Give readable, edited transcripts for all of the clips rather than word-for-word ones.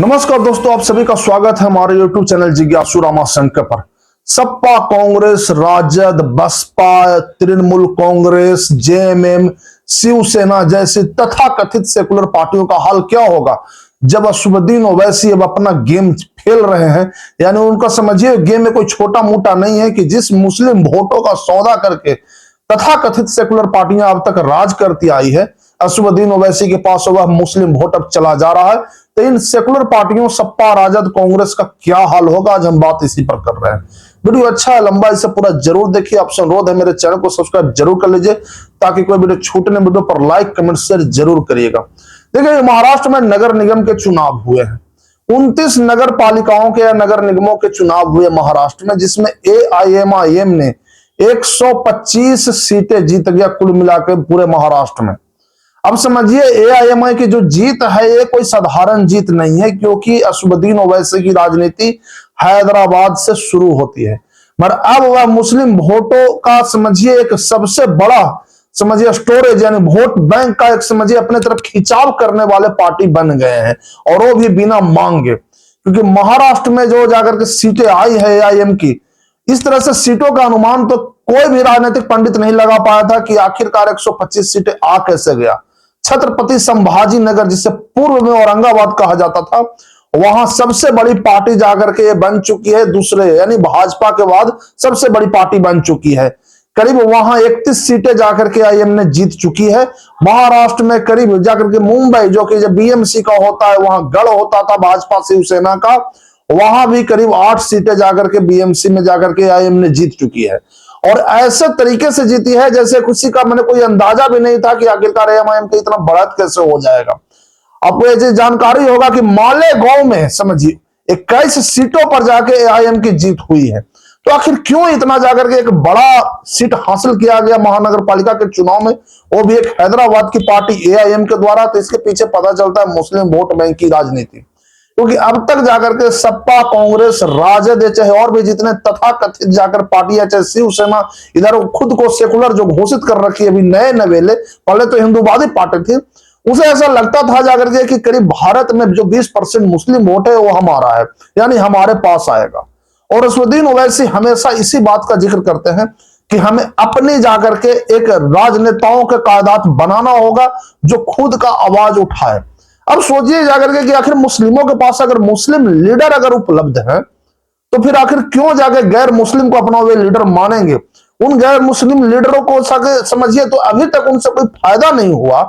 नमस्कार दोस्तों, आप सभी का स्वागत है हमारे YouTube चैनल जिज्ञासु रामाशंकर पर। सपा, कांग्रेस, राजद, बसपा, तृणमूल कांग्रेस, जेएमएम, शिवसेना जैसी तथाकथित सेकुलर पार्टियों का हाल क्या होगा जब असदुद्दीन ओवैसी अब अपना गेम खेल रहे हैं। यानी उनका समझिए गेम में कोई छोटा मोटा नहीं है कि जिस मुस्लिम वोटों का सौदा करके तथाकथित सेकुलर पार्टियां अब तक राज करती आई है, असदुद्दीन ओवैसी के पास वह मुस्लिम वोट अब चला जा रहा है। तो इन सेकुलर पार्टियों सपा, राजद, कांग्रेस का क्या हाल होगा, आज हम बात इसी पर कर रहे हैं। वीडियो अच्छा है, लंबा इसे पूरा जरूर देखिए। आपसे अनुरोध है मेरे चैनल को सब्सक्राइब जरूर कर लीजिए ताकि कोई वीडियो छूटने, वीडियो पर लाइक, कमेंट, शेयर जरूर करिएगा। देखिए, महाराष्ट्र में नगर निगम के चुनाव हुए हैं। 29 नगर पालिकाओं के या नगर निगमों के चुनाव हुए महाराष्ट्र में, जिसमें एआईएमआईएम ने 125 सीटें जीत गया कुल मिलाकर पूरे महाराष्ट्र में। अब समझिए एआईएमआई की जो जीत है ये कोई साधारण जीत नहीं है, क्योंकि असदुद्दीन ओवैसी की राजनीति हैदराबाद से शुरू होती है। मगर अब वह मुस्लिम वोटों का समझिए एक सबसे बड़ा समझिए स्टोरेज यानी वोट बैंक का एक समझिए अपने तरफ खिंचाव करने वाले पार्टी बन गए हैं, और वो भी बिना मांगे। क्योंकि महाराष्ट्र में जो जाकर के सीटें आई है एआईएम की, इस तरह से सीटों का अनुमान तो कोई भी राजनीतिक पंडित नहीं लगा पाया था कि आखिरकार 125 सीटें आ कैसे गया। छत्रपति संभाजी नगर, जिसे पूर्व में औरंगाबाद कहा जाता था, वहां सबसे बड़ी पार्टी जाकर के ये बन चुकी है। दूसरे यानी भाजपा के बाद सबसे बड़ी पार्टी बन चुकी है। करीब वहां 31 सीटें जाकर के आईएम ने जीत चुकी है। महाराष्ट्र में करीब जाकर के मुंबई, जो कि जब बीएमसी का होता है वहां गढ़ होता था भाजपा शिवसेना का, वहां भी करीब 8 सीटें जाकर के बीएमसी में जाकर के आईएम ने जीत चुकी है। और ऐसे तरीके से जीती है जैसे किसी का मैंने कोई अंदाजा भी नहीं था कि आखिरकार एआईएम का इतना बढ़त कैसे हो जाएगा। आपको ये जानकारी होगा कि मालेगांव में समझिए 21 सीटों पर जाके एआईएम की जीत हुई है। तो आखिर क्यों इतना जाकर के एक बड़ा सीट हासिल किया गया महानगर पालिका के चुनाव में, वो भी एक हैदराबाद की पार्टी एआईएम के द्वारा। तो इसके पीछे पता चलता है मुस्लिम वोट बैंक की राजनीति। क्योंकि अब तक जाकर के सपा, कांग्रेस, राजद, चाहे और भी जितने तथाकथित जाकर पार्टियां, चाहे शिवसेना इधर खुद को सेकुलर जो घोषित कर रखी है अभी नए नवेले, पहले तो हिंदूवादी पार्टी थी, उसे ऐसा लगता था जाकर के कि करीब भारत में जो 20% मुस्लिम वोट है वो हमारा है, यानी हमारे पास आएगा। और असदुद्दीन ओवैसी हमेशा इसी बात का जिक्र करते हैं कि हमें अपनी जाकर के एक राजनेताओं के कायदात बनाना होगा जो खुद का आवाज उठाए। अब सोचिए जाकर के कि आखिर मुस्लिमों के पास अगर मुस्लिम लीडर अगर उपलब्ध है, तो फिर आखिर क्यों जाके गैर मुस्लिम को अपना वे लीडर मानेंगे। उन गैर मुस्लिम लीडरों को समझिए तो अभी तक उनसे कोई फायदा नहीं हुआ।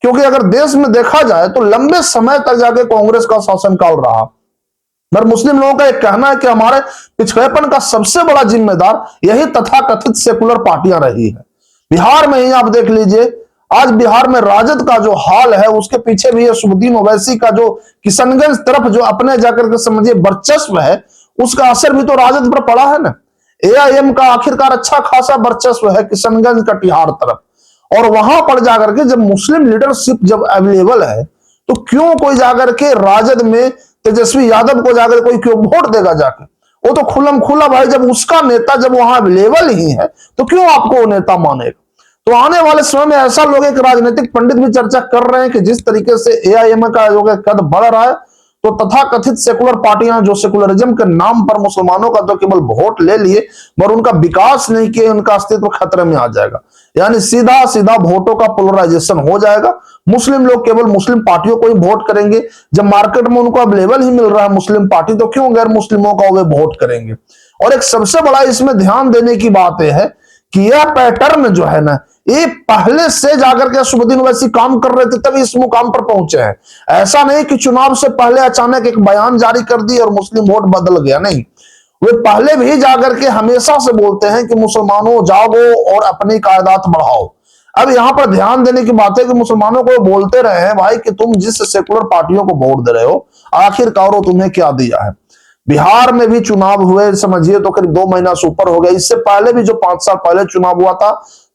क्योंकि अगर देश में देखा जाए तो लंबे समय तक जाके कांग्रेस का शासनकाल रहा, मगर मुस्लिम लोगों का एक कहना है कि हमारे पिछड़ेपन का सबसे बड़ा जिम्मेदार यही तथाकथित सेकुलर पार्टियां रही है। बिहार में ही आप देख लीजिए, आज बिहार में राजद का जो हाल है उसके पीछे भी असदुद्दीन ओवैसी का जो किशनगंज तरफ जो अपने जाकर के समझिए वर्चस्व है, उसका असर भी तो राजद पर पड़ा है ना। एआईएम का आखिरकार अच्छा खासा वर्चस्व है किशनगंज कटिहार तरफ, और वहां पर जाकर के जब मुस्लिम लीडरशिप जब अवेलेबल है, तो क्यों कोई जाकर के राजद में तेजस्वी यादव को जाकर कोई क्यों वोट देगा जाकर। वो तो खुलम खुला भाई, जब उसका नेता जब वहां अवेलेबल ही है तो क्यों आपको वो नेता मानेगा। तो आने वाले समय में ऐसा लोग, एक राजनीतिक पंडित भी चर्चा कर रहे हैं कि जिस तरीके से एआईएम का जो कद बढ़ रहा है, तो तथाकथित सेकुलर पार्टियां जो सेकुलरिज्म के नाम पर मुसलमानों का तो केवल वोट ले लिए मगर उनका विकास नहीं किए, उनका अस्तित्व खतरे में आ जाएगा। यानी सीधा सीधा वोटों का पोलराइजेशन हो जाएगा। मुस्लिम लोग केवल मुस्लिम पार्टियों को ही वोट करेंगे। जब मार्केट में उनको अवेलेबल ही मिल रहा है मुस्लिम पार्टी, तो क्यों गैर मुस्लिमों का वे वोट करेंगे। और एक सबसे बड़ा इसमें ध्यान देने की बात यह है कि यह पैटर्न जो है ना, ये पहले से जाकर के असदुद्दीन ओवैसी काम कर रहे थे तभी इस मुकाम पर पहुंचे हैं। ऐसा नहीं कि चुनाव से पहले अचानक एक बयान जारी कर दी और मुस्लिम वोट बदल गया, नहीं। वे पहले भी जाकर के हमेशा से बोलते हैं कि मुसलमानों जागो और अपनी कायदात बढ़ाओ। अब यहां पर ध्यान देने की बात है कि मुसलमानों को बोलते रहे हैं भाई कि तुम जिस सेकुलर पार्टियों को वोट दे रहे हो, आखिरकार वो तुम्हें क्या दिया है। बिहार में भी चुनाव हुए समझिए तो करीब 2 महीना से ऊपर हो गया। इससे पहले भी जो 5 साल पहले चुनाव हुआ था,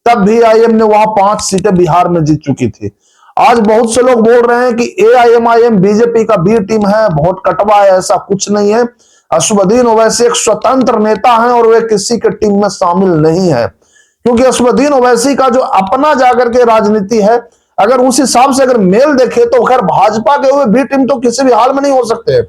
तब भी आईएम ने वहां 5 सीटें बिहार में जीत चुकी थी। आज बहुत से लोग बोल रहे हैं कि एआईएमआईएम बीजेपी का बी टीम है, वोट कटवा है, ऐसा कुछ नहीं है। असदुद्दीन ओवैसी एक स्वतंत्र नेता हैं और वे किसी के टीम में शामिल नहीं है। क्योंकि असदुद्दीन ओवैसी का जो अपना जाकर के राजनीति है, अगर उस हिसाब से अगर मेल देखे तो खैर भाजपा के हुए बी टीम तो किसी भी हाल में नहीं हो सकते।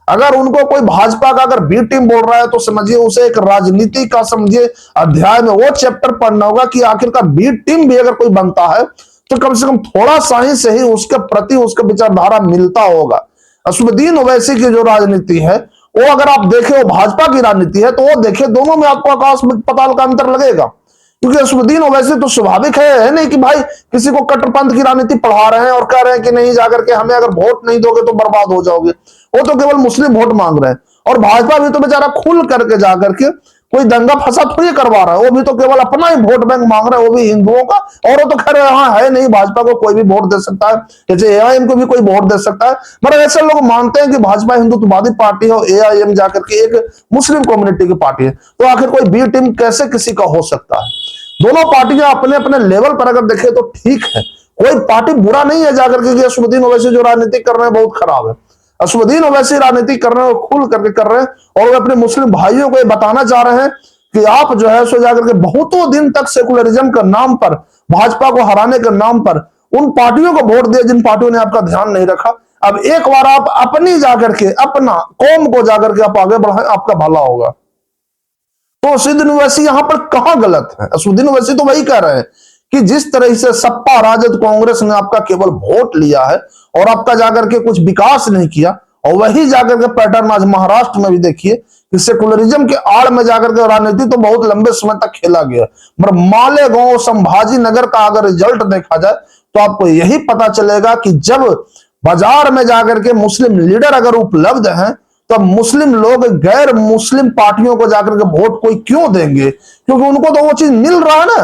अगर उनको कोई भाजपा का अगर बी टीम बोल रहा है तो समझिए उसे एक राजनीति का समझिए अध्याय में वो चैप्टर पढ़ना होगा कि आखिरकार बी टीम भी अगर कोई बनता है तो कम से कम थोड़ा सा ही सही उसके प्रति उसका विचारधारा मिलता होगा। असदुद्दीन ओवैसी की जो राजनीति है वो अगर आप देखें वो भाजपा की राजनीति है तो वो देखे दोनों में आपको आकाश पाताल का अंतर लगेगा। क्योंकि असदुद्दीन ओवैसी तो स्वाभाविक है नहीं कि भाई किसी को कट्टरपंथ की राजनीति पढ़ा रहे हैं और कह रहे हैं कि नहीं जाकर के हमें अगर वोट नहीं दोगे तो बर्बाद हो जाओगे। वो तो केवल मुस्लिम वोट मांग रहे हैं। और भाजपा भी तो बेचारा खुल करके जाकर के कोई दंगा फसाद थोड़ी करवा रहा है, वो भी तो केवल अपना ही वोट बैंक मांग रहा है, वो भी हिंदुओं का। और वो तो खैर यहाँ है नहीं, भाजपा को कोई भी वोट दे सकता है, जैसे एआईएम को भी कोई वोट दे सकता है। मगर ऐसे लोग मानते हैं कि भाजपा हिंदुत्ववादी पार्टी है और एआईएम जाकर के एक मुस्लिम कम्युनिटी की पार्टी है, तो आखिर कोई बी टीम कैसे किसी का हो सकता है। दोनों पार्टियां अपने अपने लेवल पर अगर देखें तो ठीक है, कोई पार्टी बुरा नहीं है जाकर के असदुद्दीन ओवैसी जो राजनीति कर रहे हैं बहुत खराब है। असदुद्दीन ओवैसी राजनीति कर रहे हैं और खुल करके कर रहे हैं और वो अपने मुस्लिम भाइयों को ये बताना चाह रहे हैं कि आप जो है सो जाकर के बहुतों दिन तक सेकुलरिज्म के नाम पर, भाजपा को हराने के नाम पर उन पार्टियों को वोट दिए जिन पार्टियों ने आपका ध्यान नहीं रखा। अब एक बार आप अपनी जाकर के अपना कौम को जाकर के आप आगे बढ़ाएं, आपका भला होगा। तो असदुद्दीन ओवैसी यहां पर कहां गलत है? असदुद्दीन ओवैसी तो वही कह रहे हैं कि जिस तरह से सपा राजद कांग्रेस ने आपका केवल वोट लिया है और आपका जाकर के कुछ विकास नहीं किया, और वही जाकर के पैटर्न आज महाराष्ट्र में भी देखिए कि सेकुलरिज्म के आड़ में जाकर के राजनीति तो बहुत लंबे समय तक खेला गया। मगर मालेगांव संभाजी नगर का अगर रिजल्ट देखा जाए तो आपको यही पता चलेगा कि जब बाजार में जाकर के मुस्लिम लीडर अगर उपलब्ध हैं तो मुस्लिम लोग गैर मुस्लिम पार्टियों को जाकर के वोट कोई क्यों देंगे? क्योंकि उनको तो वो चीज मिल रहा है ना,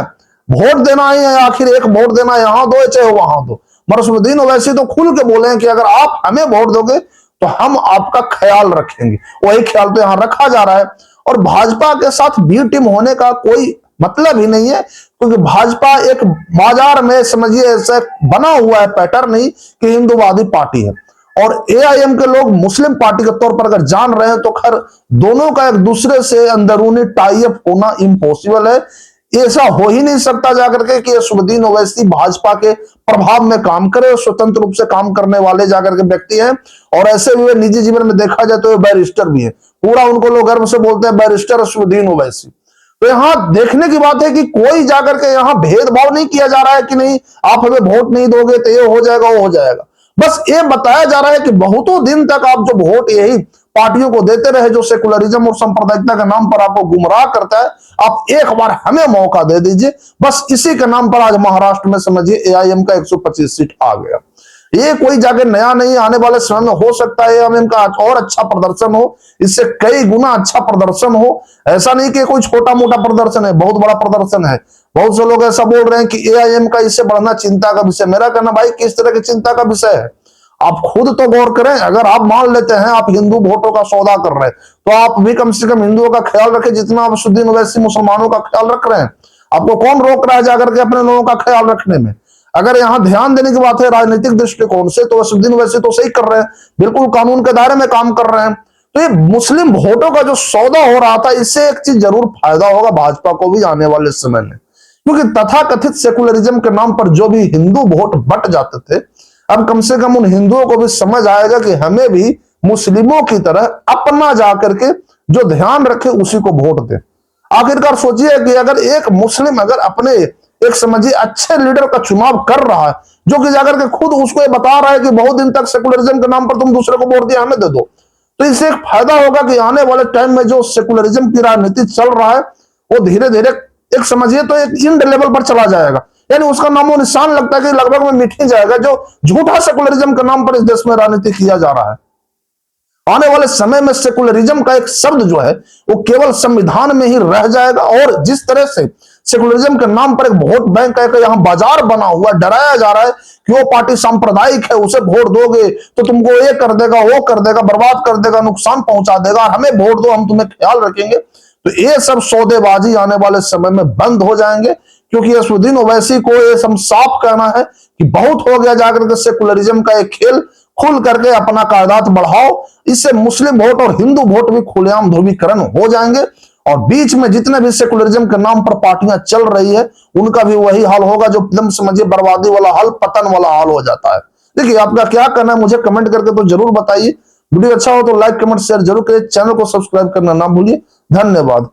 वोट देना ही है, आखिर एक वोट देना यहां दो चाहे वहां दो। असदुद्दीन ओवैसी तो खुल के बोले हैं कि अगर आप हमें वोट दोगे तो हम आपका ख्याल रखेंगे। वही ख्याल तो यहां रखा जा रहा है। और भाजपा के साथ बी टीम होने का कोई मतलब ही नहीं है, क्योंकि भाजपा एक बाजार में समझिए ऐसा बना हुआ है पैटर्न नहीं कि हिंदूवादी पार्टी है। और एआईएम के लोग मुस्लिम पार्टी के तौर पर अगर जान रहे हैं तो खैर दोनों का एक दूसरे से अंदरूनी टाई अप होना इम्पॉसिबल है। ऐसा हो ही नहीं सकता जाकर के कि असदुद्दीन ओवैसी भाजपा के प्रभाव में काम करे, स्वतंत्र रूप से काम करने वाले जाकर के व्यक्ति हैं। और ऐसे हुए निजी जीवन में देखा जाए तो बैरिस्टर भी है, पूरा उनको लोग गर्व से बोलते हैं बैरिस्टर असदुद्दीन ओवैसी। तो यहां देखने की बात है कि कोई जाकर के यहां भेदभाव नहीं किया जा रहा है कि नहीं आप हमें वोट नहीं दोगे तो ये हो जाएगा वो हो जाएगा। बस ये बताया जा रहा है कि बहुतों दिन तक आप जो वोट यही पार्टियों को देते रहे जो सेकुलरिज्म और सांप्रदायिकता के नाम पर आपको गुमराह करता है, आप एक बार हमें मौका दे दीजिए। बस इसी के नाम पर आज महाराष्ट्र में समझिए एआईएम का 125 सीट आ गया। ये कोई जाके नया नहीं, आने वाले समय में हो सकता है एआईएम का और अच्छा प्रदर्शन हो, इससे कई गुना अच्छा प्रदर्शन हो। ऐसा नहीं कि कोई छोटा मोटा प्रदर्शन है, बहुत बड़ा प्रदर्शन है। बहुत से लोग ऐसा बोल रहे हैं कि एआईएम का इससे बढ़ना चिंता का विषय। मेरा कहना भाई किस तरह की चिंता का विषय है आप खुद तो गौर करें। अगर आप मान लेते हैं आप हिंदू वोटों का सौदा कर रहे हैं तो आप भी कम से कम हिंदुओं का ख्याल रखें जितना आप असदुद्दीन ओवैसी मुसलमानों का ख्याल रख रहे हैं। आपको कौन रोक रहा है जाकर के अपने लोगों का ख्याल रखने में? अगर यहाँ ध्यान देने की बात है राजनीतिक दृष्टिकोण से तो असदुद्दीन ओवैसी तो सही कर रहे हैं, बिल्कुल कानून के दायरे में काम कर रहे हैं। तो ये मुस्लिम वोटों का जो सौदा हो रहा था इससे एक चीज जरूर फायदा होगा भाजपा को भी आने वाले समय में, क्योंकि तथाकथित सेकुलरिज्म के नाम पर जो भी हिंदू वोट बट जाते थे अब कम से कम उन हिंदुओं को भी समझ आएगा कि हमें भी मुस्लिमों की तरह अपना जाकर के जो ध्यान रखे उसी को वोट दे। आखिरकार सोचिए कि अगर एक मुस्लिम अगर अपने एक समझिए अच्छे लीडर का चुनाव कर रहा है जो कि जाकर के खुद उसको ये बता रहा है कि बहुत दिन तक सेकुलरिज्म के नाम पर तुम दूसरे को वोट दिया हमें दे दो, तो इससे एक फायदा होगा कि आने वाले टाइम में जो सेकुलरिज्म की राजनीति चल रहा है वो धीरे धीरे एक समझिए तो एक इंड लेवल पर चला जाएगा। यानी उसका नामो निशान लगता है कि लगभग में मिट ही जाएगा जो झूठा सेकुलरिज्म के नाम पर इस देश में राजनीति किया जा रहा है। आने वाले समय में सेकुलरिज्म का एक शब्द जो है वो केवल संविधान में ही रह जाएगा। और जिस तरह से सेकुलरिज्म के नाम पर एक वोट बैंक का यहाँ बाजार बना हुआ, डराया जा रहा है कि वो पार्टी सांप्रदायिक है, उसे वोट दोगे तो तुमको ये कर देगा वो कर देगा, बर्बाद कर देगा, नुकसान पहुंचा देगा, हमें वोट दो हम तुम्हें ख्याल रखेंगे। तो ये सब सौदेबाजी आने वाले समय में बंद हो जाएंगे, क्योंकि असदुद्दीन ओवैसी को ये सब साफ कहना है कि बहुत हो गया जाकर के सेकुलरिज्म का एक खेल, खुल करके अपना कायदात बढ़ाओ। इससे मुस्लिम वोट और हिंदू वोट भी खुलेआम ध्रुवीकरण हो जाएंगे और बीच में जितने भी सेकुलरिज्म के नाम पर पार्टियां चल रही है उनका भी वही हाल होगा, जो एकदम समझिए बर्बादी वाला हाल, पतन वाला हाल हो जाता है। देखिए आपका क्या कहना है मुझे कमेंट करके तो जरूर बताइए। वीडियो अच्छा हो तो लाइक कमेंट शेयर जरूर करिए, चैनल को सब्सक्राइब करना ना भूलिए। धन्यवाद।